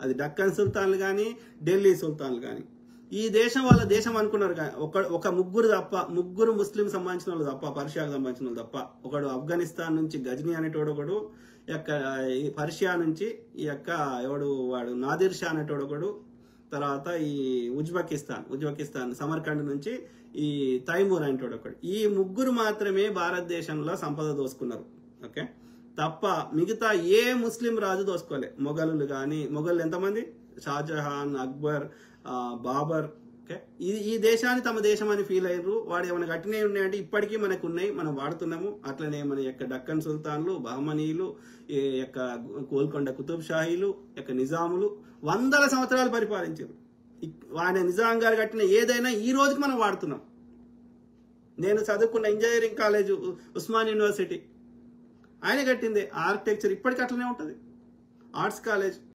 అది డక్కన్ సుల్తాన్లు కానీ ఢిల్లీ సుల్తాన్లు కానీ. ఈ దేశం వాళ్ళ దేశం అనుకున్నారు కానీ ఒక ముగ్గురు తప్ప, ముగ్గురు ముస్లిం సంబంధించిన వాళ్ళు తప్ప, పర్షియాకు సంబంధించిన వాళ్ళు తప్ప. ఒకడు ఆఫ్ఘనిస్తాన్ నుంచి గజ్నీ అనేటోడు, ఒకడు ఈ పర్షియా నుంచి ఈ ఎవడు వాడు నాదిర్ షా అనేటోడు ఒకడు, తర్వాత ఈ ఉజ్బెకిస్తాన్ సమర్కండ్ నుంచి ఈ తైమూర్ అనేటోడు ఒకడు. ఈ ముగ్గురు మాత్రమే భారతదేశంలో సంపద దోసుకున్నారు. ఓకే, తప్ప మిగతా ఏ ముస్లిం రాజు దోసుకోలే. మొఘలులు కానీ, మొఘలు ఎంతమంది? షాజహాన్, అక్బర్, బాబర్. ఓకే, ఈ దేశాన్ని తమ దేశం అని ఫీల్ అయ్యారు. వాడు ఏమైనా కట్టినవి ఉన్నాయంటే ఇప్పటికీ మనకు ఉన్నాయి, మనం వాడుతున్నాము. అట్లనే మన యొక్క డక్కన్ సుల్తాన్లు, బహమనీయులు, ఈ యొక్క గోల్కొండ కుతుబ్ షాహీలు, యొక్క నిజాములు వందల సంవత్సరాలు పరిపాలించారు. ఆయన నిజాం గారు కట్టిన ఏదైనా ఈ రోజుకి మనం వాడుతున్నాం. నేను చదువుకున్న ఇంజనీరింగ్ కాలేజ్ ఉస్మాన్ యూనివర్సిటీ ఆయన కట్టింది. ఆర్కిటెక్చర్ ఇప్పటికీ అట్లనే ఉంటుంది. Arts college